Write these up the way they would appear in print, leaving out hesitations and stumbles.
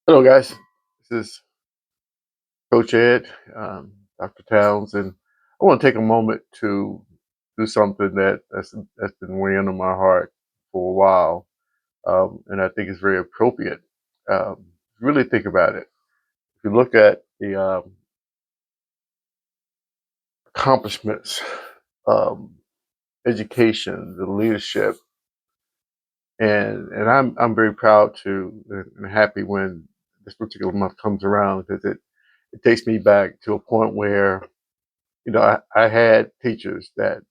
Hello, guys. This is Coach Ed, Dr. Towns, and I want to take a moment to do something that's been weighing on my heart for a while, and I think it's very appropriate. Really think about it. If you look at the accomplishments, um, education, the leadership, and I'm very proud to and happy when this particular month comes around because it takes me back to a point where I had teachers that,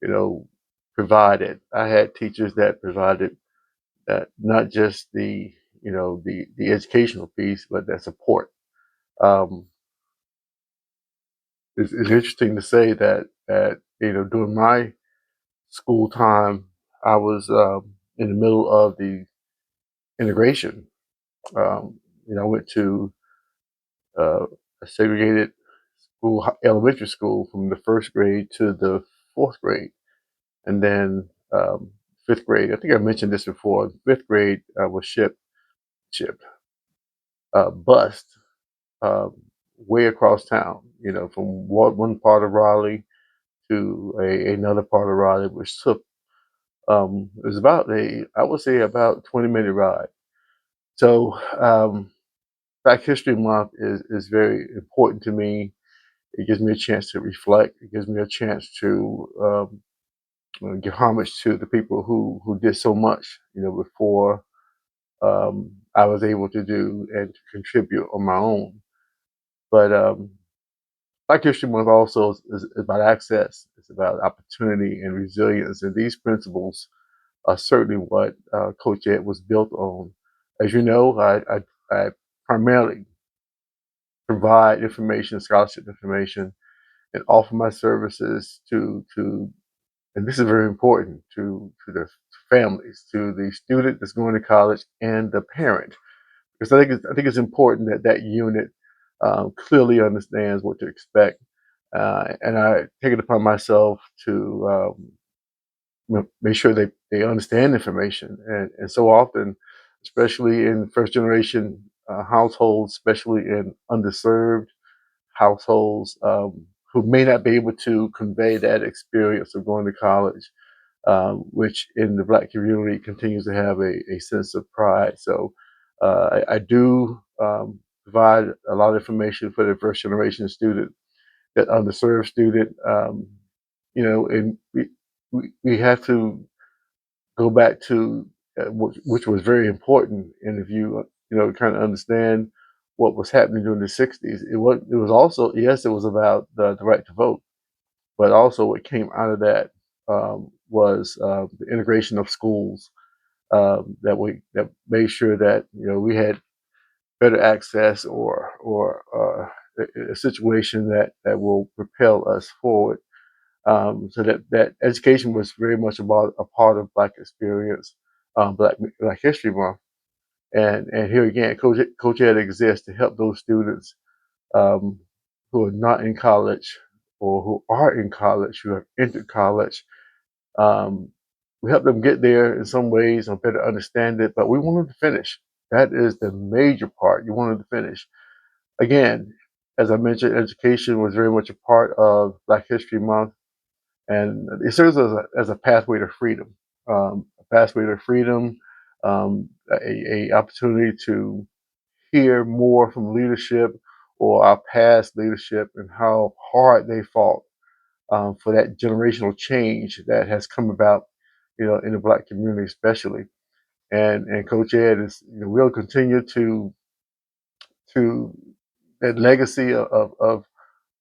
you know, provided. I had teachers that provided not just the educational piece, but that support. Um, it's interesting to say that during my school time, I was in the middle of the integration. I went to uh, a segregated school, elementary school, from the first grade to the fourth grade. And then fifth grade, I think I mentioned this before. Fifth grade was shipped bus um, way across town. From one part of Raleigh to another part of Raleigh, which took it was about I would say about 20-minute ride. So Black History Month is very important to me. It gives me a chance to reflect. It gives me a chance to give homage to the people who did so much, before I was able to do and to contribute on my own. But Black History Month also is about access. It's about opportunity and resilience, and these principles are certainly what Coach Ed was built on. As you know, I primarily provide information, scholarship information, and offer my services to and this is very important to the families, to the student that's going to college, and the parent, because I think it's important that that unit clearly understands what to expect, and I take it upon myself to make sure they understand information, and so often, especially in first generation households, especially in underserved households, who may not be able to convey that experience of going to college, which in the Black community continues to have a sense of pride. So I do provide a lot of information for the first generation student, that underserved student. And we have to go back to which was very important. And if you kind of understand what was happening during the '60s, it was also, yes, it was about the right to vote, but also what came out of that was the integration of schools, that made sure that we had better access, or a situation that will propel us forward. So that education was very much about a part of Black experience, Black History Month, and here again, Coach Ed exists to help those students um, who are not in college, or who are in college, who have entered college. Um, we help them get there in some ways, or better understand it, but we want them to finish. That is the major part. You want them to finish. Again, as I mentioned, education was very much a part of Black History Month, and it serves as a pathway to freedom, a pathway to freedom, a opportunity to hear more from leadership, or our past leadership, and how hard they fought for that generational change that has come about, in the Black community especially. And Coach Ed is, will continue to that legacy of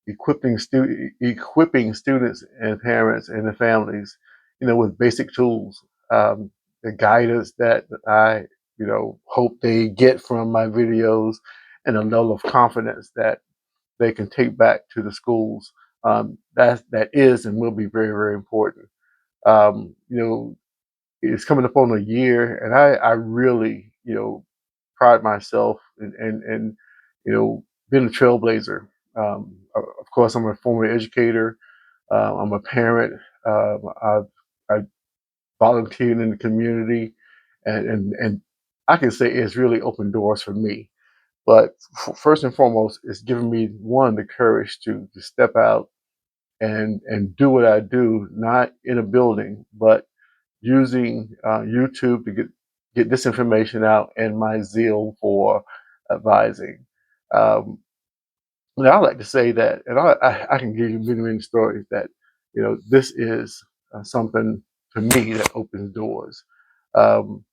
equipping students and parents and the families, with basic tools, the guidance that I, hope they get from my videos, and a level of confidence that they can take back to the schools. That is and will be very, very important. Um, you know, it's coming up on a year, and I really, pride myself in being a trailblazer. Of course, I'm a former educator. I'm a parent. I volunteered in the community, and I can say it's really opened doors for me. But first and foremost, it's given me one the courage to step out and do what I do, not in a building, but using YouTube to get this information out and my zeal for advising. Um, and I like to say that, and I can give you many, many stories that, this is something to me that opens doors. Um,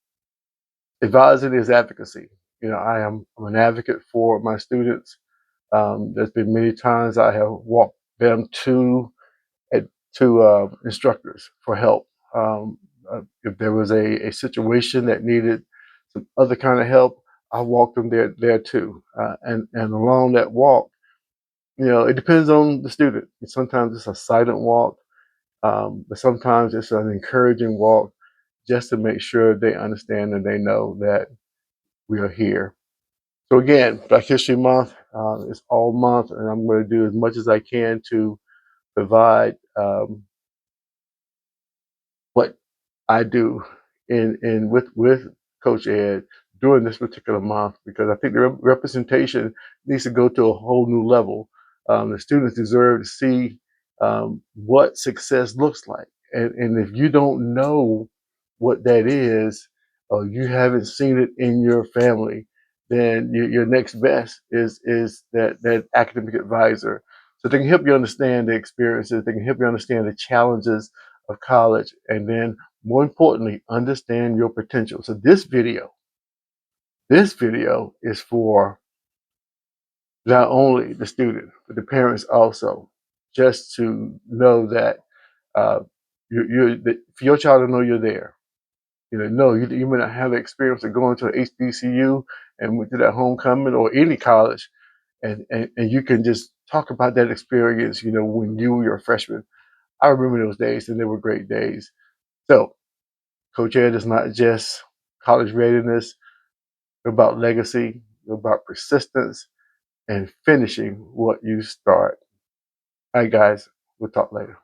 Advising is advocacy. I'm an advocate for my students. There's been many times I have walked them to instructors for help. If there was a situation that needed some other kind of help, I walked them there too. And along that walk, it depends on the student. Sometimes it's a silent walk, but sometimes it's an encouraging walk, just to make sure they understand and they know that we are here. So again, Black History Month is all month, and I'm going to do as much as I can to provide what I do in with Coach Ed during this particular month, because I think the representation needs to go to a whole new level. The students deserve to see what success looks like, and if you don't know what that is, or you haven't seen it in your family, then your next best is that academic advisor, so they can help you understand the experiences, they can help you understand the challenges of college, and then more importantly, understand your potential. So this video is for not only the student, but the parents also, just to know that uh, for your child to know you're there. No, you may not have the experience of going to an HBCU and went to that homecoming or any college, and you can just talk about that experience, when you were a freshman. I remember those days, and they were great days. So Coach Ed is not just college readiness, about legacy, about persistence, and finishing what you start. All right, guys, we'll talk later.